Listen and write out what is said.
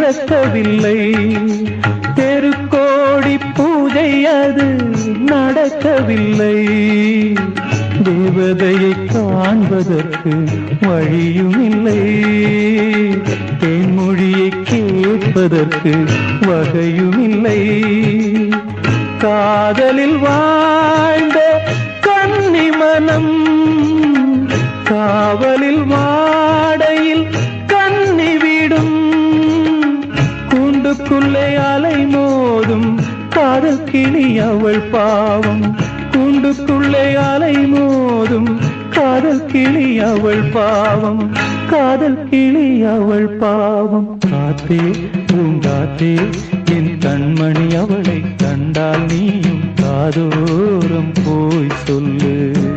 பிறக்கவில்லை. தெருக்கோடி பூஜை அது நடக்கவில்லை. தேவதையை காண்பதற்கு வழியும் இல்லை. தேன்மொழியை கேட்பதற்கு வகையும் இல்லை. காதலில் வாழ்ந்த கன்னி மனம் காவலில் வாடையில் கன்னி விடும். கூண்டுக்குள்ளே அலை மோதும் காதல் கிளி அவள் பாவம். கூண்டுக்குள்ளே அலை மோதும் காதல் கிளி அவள் பாவம். காதல் கிளி அவள் பாவம். காத்தே பூங்காத்தே என் கண்மணி அவளை கண்டால் நீயும் காதோரம் போய் சொல்லு.